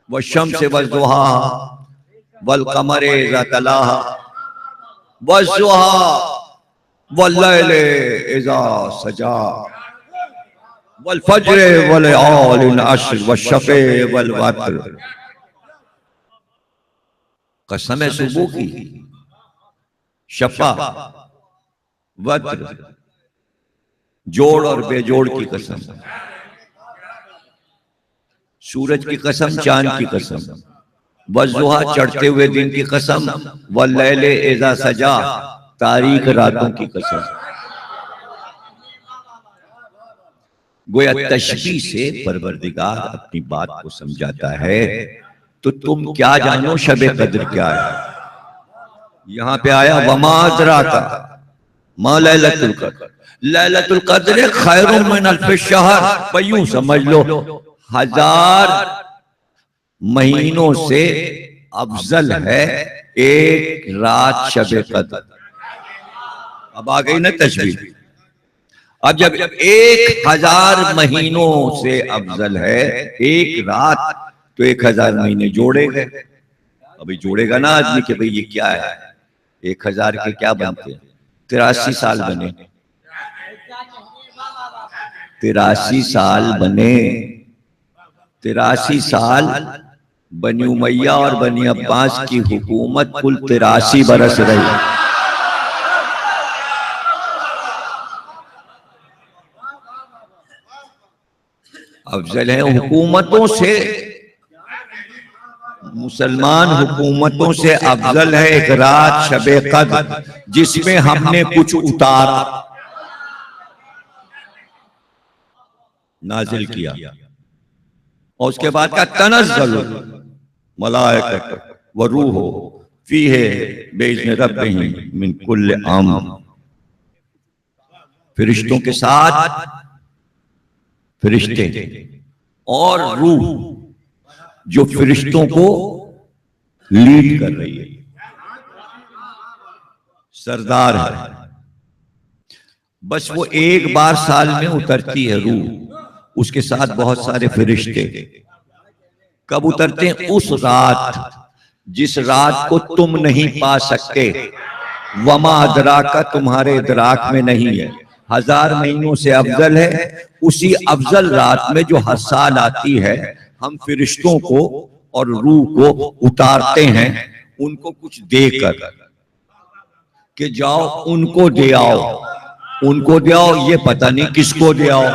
वश्शम्स वज़्ज़ुहा वल क़मर इज़ा तलाहा वज़्ज़ुहा वल्लैलि इज़ा सजा वल फज्र वलयालिन अश्र वश्शफ़े वल वत्र। कसम है सुबह की, शफा, वत्र, जोड़ और बेजोड़ की कसम, सूरज की कसम, चांद की कसम, वज़्ज़ुहा चढ़ते हुए दिन की कसम, वल्लैल इज़ा सजा तारीख रातों की कसम। गोया तशबीह से परवरदिगार अपनी बात को समझाता है। तो तुम क्या जानो शब कद्र क्या है। यहां पे आया वमा अदराका मा लैलतुल कद्र, लैलतुल कद्र खैरुम मिन अल्फ शहर। यूं समझ लो 1000 महीनों से अफजल है एक रात शब कद्र। अब आ गई ना तशबीह। अब जब 1000 महीनों से अफजल है एक रात, तो 1000 महीने जोड़े गए। अभी जोड़ेगा ना आदमी कि भाई ये क्या है, 1000 के क्या बनते हैं, 83 साल बने, 83 साल बने, 83 साल बनी उमैया और बनी अब्बास की हुकूमत कुल 83 बरस रही। अफजल है हुकूमतों से, मुसलमान हुकूमतों से अफजल है एक रात शबे कद्र जिसमें हमने कुछ उतारा, नाजिल किया। और उसके बाद का तनज़्ज़लु मलाइकतु व रूहु फीहे बिइज़्नि रब्बिहिम मिन कुल्लि अम्र। फरिश्तों के साथ फरिश्ते और रूह जो फरिश्तों को लीड कर रही है, सरदार है। बस वो एक बार साल में उतरती है रूह, उसके साथ बहुत सारे फरिश्ते। कब उतरते हैं? उस रात जिस रात को तुम नहीं पा सकते। वमा अदराका तुम्हारे इदराक में नहीं है। 1000 महीनों से अफजल है। उसी अफजल रात में जो हर साल आती है, हम फरिश्तों को और रूह को उतारते हैं, उनको कुछ देकर कि जाओ उनको दे आओ, उनको दे आओ, ये पता नहीं किसको दे आओ,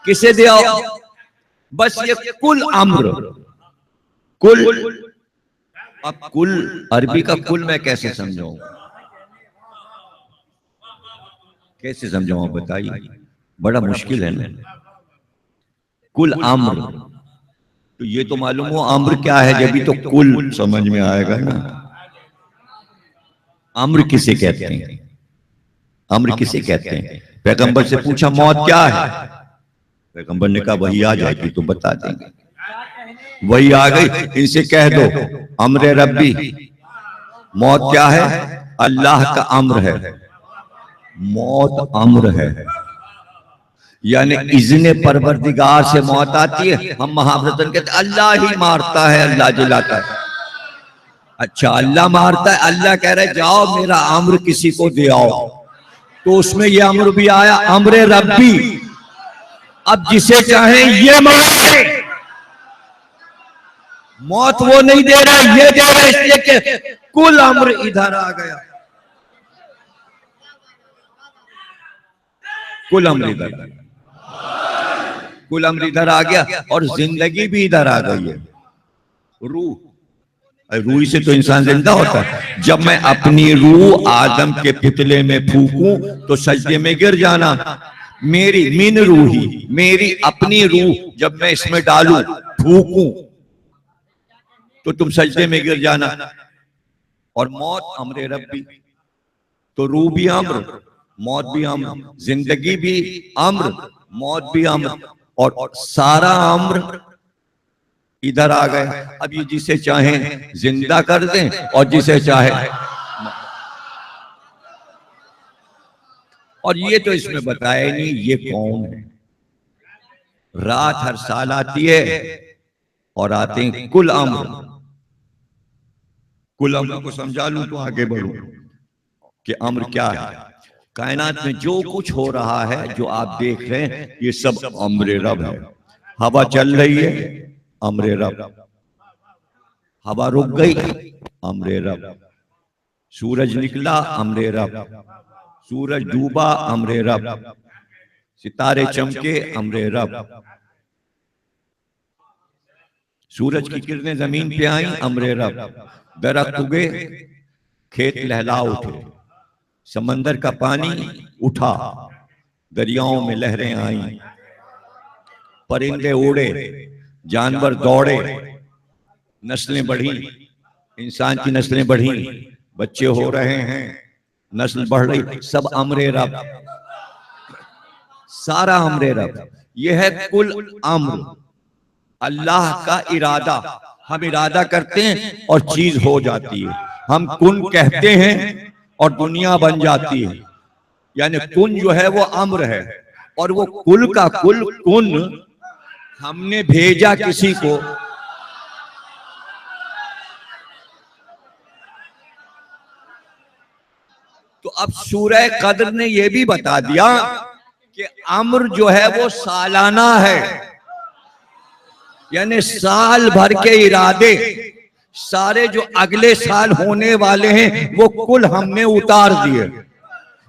किसे दे आओ। बस ये कुल अम्र, कुल। अब कुल अरबी का कुल मैं कैसे समझाऊं, कैसे समझाऊं बताइए, बड़ा मुश्किल है ना। कुल अम्र, तो ये तो मालूम हो अम्र क्या है, जब भी तो कुल समझ में आएगा ना। अम्र किसे कहते हैं, अम्र किसे कहते हैं? पैगंबर से पूछा मौत क्या है, पैगंबर ने कहा वही आ जाएगी तो बता देंगे। वही आ गई, इनसे कह दो अम्र रब्बी, मौत क्या है? अल्लाह का अम्र है, मौत अम्र है। यानी इज़्ने परवरदिगार से मौत आती है। हम महावरतन कहते अल्लाह ही मारता है, अल्लाह जिलाता है। अच्छा, अल्लाह मारता है, अल्लाह कह रहे जाओ मेरा अम्र किसी को दे आओ, तो उसमें यह अम्र भी आया, अम्र रब्बी। अब जिसे चाहे ये मारे, मौत वो नहीं दे रहा, ये दे रहा, इसलिए कि कुल अम्र इधर आ गया, कुल अम्र इधर आ गया, कुल अम्र इधर आ गया, और जिंदगी भी इधर आ गई है। रूह, रूह से तो इंसान जिंदा होता है। जब मैं अपनी रूह आदम के पुतले में फूकूं तो सजदे में गिर जाना। मेरी मिन रूही, मेरी अपनी रूह जब मैं इसमें डालूं, फूकूं, तो तुम सजदे में गिर जाना। और मौत अम्र रब्बी, तो रूह भी अम्र, मौत भी अम्र, जिंदगी भी अम्र, मौत भी अम्र, और सारा अम्र इधर आ गए। अब ये जिसे चाहे जिंदा कर दें और जिसे चाहे, और ये तो इसमें बताया नहीं ये कौन है। रात हर साल आती है और आते हैं कुल अम्र। कुल अम्र को समझा लूं तो आगे बढ़ूं कि अम्र क्या है। कायनात में जो कुछ हो रहा है, जो आप देख रहे हैं, ये सब अम्र रब है। हवा चल रही है, अम्र रब। हवा रुक गई, अम्र रब। सूरज निकला, अम्र रब। सूरज डूबा, अम्र रब। सितारे चमके, अम्र रब। सूरज की किरणें जमीन पे आई, अम्र रब। दरख्त उगे, खेत लहला उठे, समंदर का पानी उठा, दरियाओं में लहरें आईं, परिंदे उड़े, जानवर दौड़े, नस्लें बढ़ी, इंसान की नस्लें बढ़ी, बच्चे हो रहे हैं, नस्ल बढ़ रही, सब अम्र रब। सारा अम्र रब। यह है कुल अम्र, अल्लाह का इरादा। हम इरादा करते हैं और चीज हो जाती है। हम कुन कहते हैं और दुनिया बन जाती है। यानी कुन जो है वो अम्र है, और वो कुल का कुल कुन हमने भेजा किसी को। तो अब सूरह कद्र ने यह भी बता दिया कि अम्र जो है वो सालाना है, यानी साल भर के इरादे सारे जो अगले साल होने वाले हैं वो कुल हमने उतार दिए।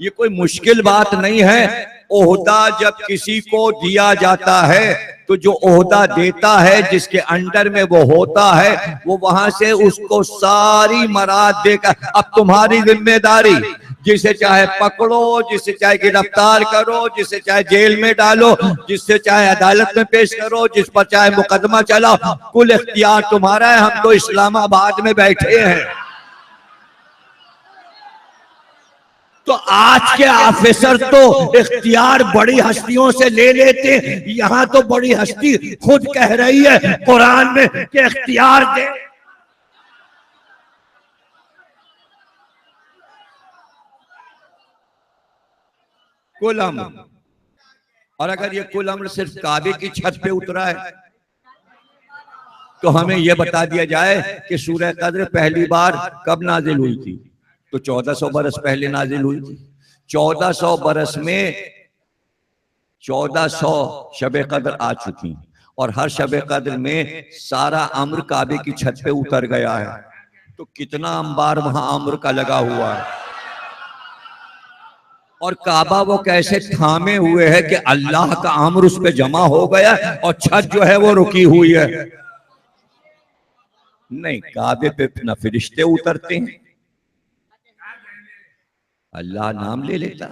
ये कोई मुश्किल बात नहीं है। ओहदा जब किसी को दिया जाता है तो जो ओहदा देता है, जिसके अंडर में वो होता है, वो वहां से उसको सारी मराद देकर, अब तुम्हारी जिम्मेदारी, जिसे चाहे पकड़ो, जिसे चाहे गिरफ्तार करो, जिसे चाहे जेल में डालो, जिससे चाहे अदालत में पेश करो, जिस पर चाहे मुकदमा चलाओ, कुल इख्तियार तुम्हारा है। हम तो इस्लामाबाद में बैठे हैं। तो आज के ऑफिसर तो इख्तियार बड़ी हस्तियों से ले लेते, यहां तो बड़ी हस्ती खुद कह रही है कुरान में कि इख्तियार दे। कुल अम्र। और अगर ये कुल अम्र सिर्फ काबे की छत पे उतरा है तो हमें यह बता दिया जाए कि सूरह कद्र पहली बार कब नाजिल हुई थी। तो 1400 बरस पहले नाजिल हुई थी। 1400 बरस में 1400 शबे कद्र आ चुकी, और हर शबे कद्र में सारा अम्र काबे की छत पे उतर गया है। तो कितना अंबार वहां अम्र का लगा हुआ है। और काबा वो कैसे थामे हुए है कि अल्लाह का अम्र उस पे जमा हो गया और छत जो है वो रुकी हुई है। नहीं, काबे पे न फरिश्ते उतरते हैं, अल्लाह नाम ले लेता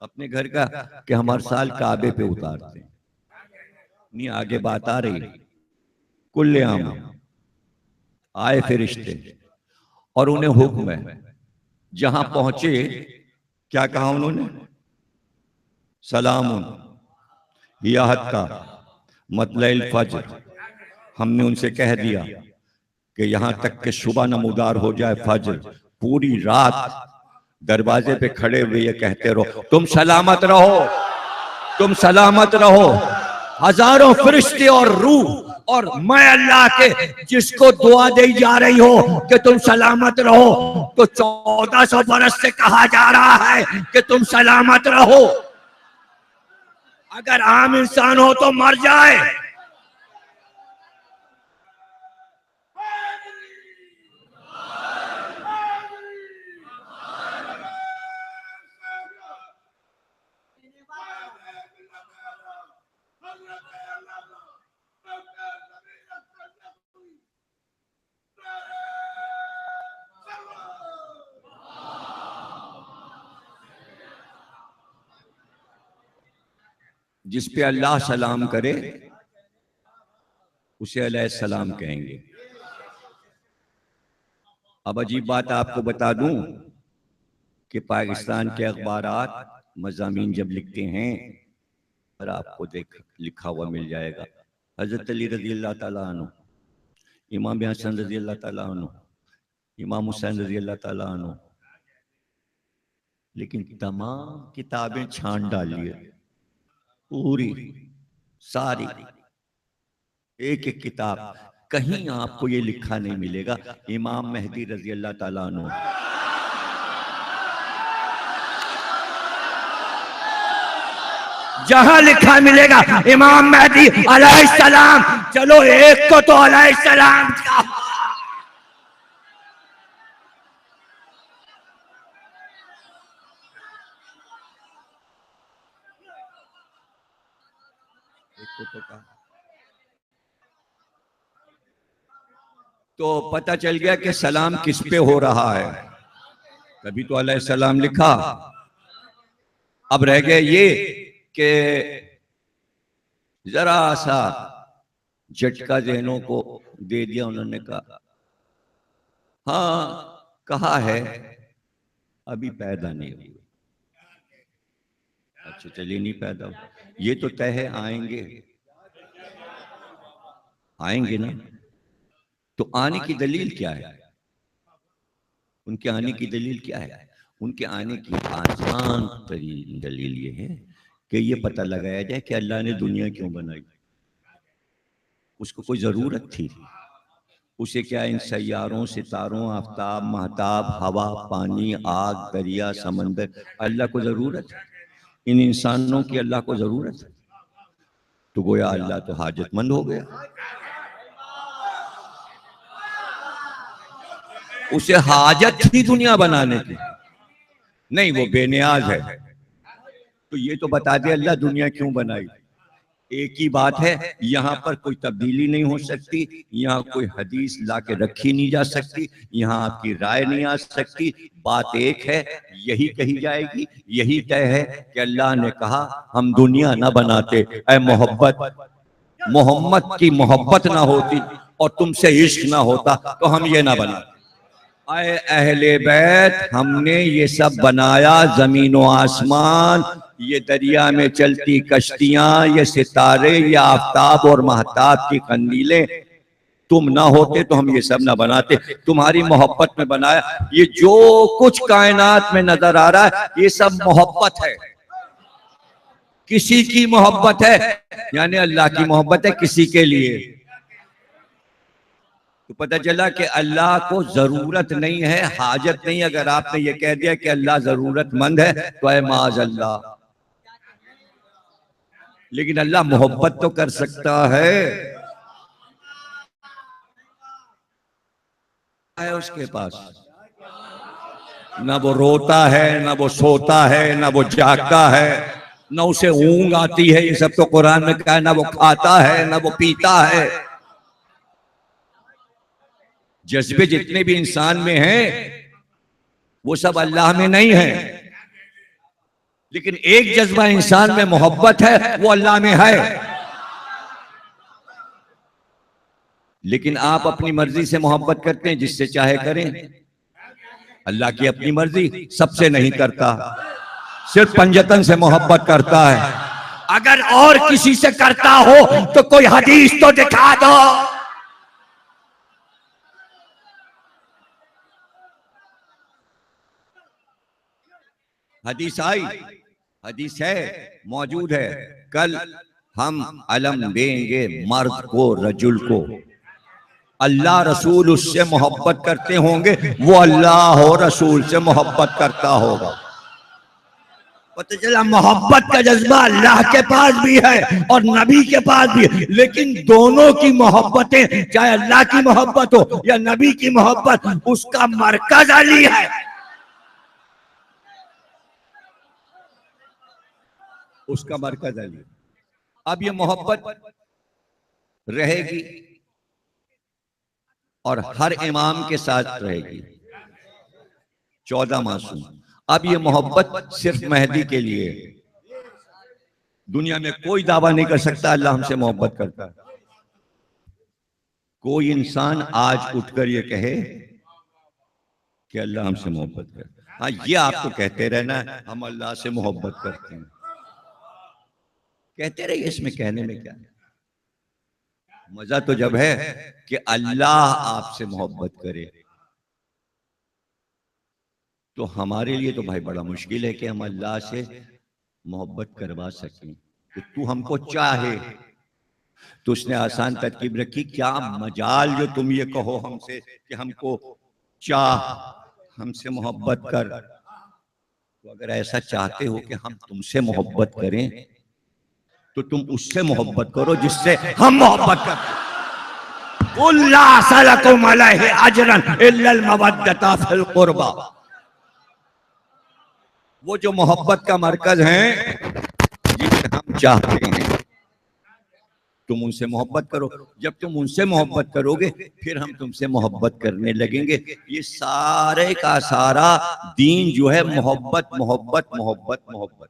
अपने घर का कि हम हर साल काबे पे उतारते हैं। नहीं, आगे बात आ रही। कुल्ले आम आए फरिश्ते और उन्हें हुक्म है, जहां पहुंचे क्या कहा उन्होंने? सलामुन हियाहत का मतलैल फज्र। हमने उनसे कह दिया कि यहां तक कि सुबह नमूदार हो जाए फज्र, पूरी रात दरवाजे पे खड़े हुए ये कहते रहो तुम सलामत रहो, तुम सलामत रहो। हजारों फरिश्ते और रूह और मैं अल्लाह के जिसको दुआ दी जा रही हो कि तुम सलामत रहो, तो 1400 बरस से कहा जा रहा है कि तुम सलामत रहो। अगर आम इंसान हो तो मर जाए। जिस पे अल्लाह सलाम करे उसे अलैहिस्सलाम कहेंगे। अब अजीब बात आपको बता दूं कि पाकिस्तान के अखबारात मज़ामीन जब लिखते हैं, और आपको देख लिखा हुआ मिल जाएगा हजरत अली रज़ी अल्लाह ताला अन्हु, इमाम हसन रज़ी अल्लाह ताला अन्हु, इमाम हुसैन रज़ी अल्लाह ताला अन्हु, लेकिन तमाम किताबें छान डाली है पूरी। सारी एक एक किताब, कहीं आपको ये लिखा नहीं मिलेगा इमाम मेहदी रजी अल्लाह ताला अन्हु। जहां लिखा मिलेगा इमाम मेहदी अलैहिस्सलाम, चलो एक को तो अलैहिस्सलाम का। तो पता चल गया कि सलाम किस पे हो रहा है। कभी तो अलैहिस्सलाम लिखा, अब रह गया ये कि जरा सा झटका जहनों को दे दिया। उन्होंने कहा हाँ कहा है, अभी पैदा नहीं हुए। अच्छा चलिए नहीं पैदा हुआ, ये तो तय है आएंगे, आएंगे ना। तो आने की दलील क्या है? उनके आने की दलील क्या है? उनके आने की आसान तरीन दलील ये है कि ये पता लगाया जाए कि अल्लाह ने दुनिया क्यों बनाई। उसको कोई जरूरत थी? उसे क्या इन सैयारों, सितारों, आफताब, महताब, हवा, पानी, आग, दरिया, समंदर, अल्लाह को जरूरत है? इन इंसानों की अल्लाह को जरूरत है? तो गोया अल्लाह तो हाजतमंद हो गया। उसे हाजत थी दुनिया बनाने की? नहीं, वो बेनियाज है। तो ये तो बता दे अल्लाह दुनिया क्यों बनाई। एक ही बात है, यहाँ पर कोई तब्दीली नहीं हो सकती, यहाँ कोई हदीस ला के रखी नहीं जा सकती, यहाँ आपकी राय नहीं आ सकती। बात एक है, यही कही जाएगी, यही तय है कि अल्लाह ने कहा हम दुनिया ना बनाते, ऐ मोहब्बत, मोहम्मद की मोहब्बत ना होती और तुमसे इश्क ना होता तो हम ये ना बनाते। आए अहले बैत, हमने ये सब बनाया, जमीन व आसमान, ये दरिया में चलती कश्तियां, ये सितारे, ये आफताब और महताब की कंदीलें, तुम ना होते तो हम ये सब ना बनाते। तुम्हारी मोहब्बत में बनाया। ये जो कुछ कायनात में नजर आ रहा है ये सब मोहब्बत है। किसी की मोहब्बत है, यानी अल्लाह की मोहब्बत है किसी के लिए। तो पता चला कि अल्लाह को जरूरत नहीं है, हाजत नहीं। अगर आपने ये कह दिया कि अल्लाह जरूरतमंद है तो है माज अल्लाह। लेकिन अल्लाह मोहब्बत तो कर सकता है उसके पास। ना वो रोता है, ना वो सोता है, ना वो जागता है, ना उसे ऊंग आती है, ये सब तो कुरान में कहा है। ना वो खाता है, ना वो पीता है। जज्बे जितने भी इंसान में हैं वो सब अल्लाह में नहीं है, लेकिन एक जज्बा इंसान में मोहब्बत है, वो अल्लाह में है। लेकिन आप अपनी मर्जी से मोहब्बत करते हैं, जिससे चाहे करें। अल्लाह की अपनी मर्जी सबसे नहीं करता, सिर्फ पंजतन से मोहब्बत करता है। अगर और किसी से करता हो तो कोई हदीस तो दिखा दो। हदीस आई, हदीस है, मौजूद है। कल हम अलम देंगे मर्द को, रजुल को। अल्लाह रसूल उससे मोहब्बत करते होंगे, वो अल्लाह और रसूल से मोहब्बत करता होगा। पता चला मोहब्बत का जज्बा अल्लाह के पास भी है और नबी के पास भी है, लेकिन दोनों की मोहब्बतें, चाहे अल्लाह की मोहब्बत हो या नबी की मोहब्बत, उसका मरकज अली है। उसका मरकज अली। अब ये मोहब्बत रहेगी और हर इमाम के साथ रहेगी, 14 मासूम। अब ये मोहब्बत सिर्फ मेहदी के लिए। दुनिया में कोई दावा नहीं कर सकता अल्लाह हमसे मोहब्बत करता है। कोई इंसान आज उठकर ये कहे कि अल्लाह हमसे मोहब्बत करता है। हाँ, ये आपको कहते रहना हम अल्लाह से मोहब्बत करते हैं, कहते रहिए, इसमें कहने में क्या है। मजा तो जब है कि अल्लाह आपसे मोहब्बत करे। तो हमारे लिए तो भाई बड़ा मुश्किल है कि हम अल्लाह से मोहब्बत करवा सकें। तो तू हमको चाहे, तो उसने आसान तरकीब रखी, क्या मजाल जो तुम ये कहो हमसे कि हमको चाह, हमसे मोहब्बत कर। तो अगर ऐसा चाहते हो कि हम तुमसे मोहब्बत करें तो तुम उससे मोहब्बत करो जिससे हम मोहब्बत करते। वो जो मोहब्बत का मरकज है जिसे हम चाहते हैं, तुम उनसे मोहब्बत करो। जब तुम उनसे मोहब्बत करोगे फिर हम तुमसे मोहब्बत करने लगेंगे। ये सारे का सारा दीन जो है मोहब्बत मोहब्बत मोहब्बत मोहब्बत।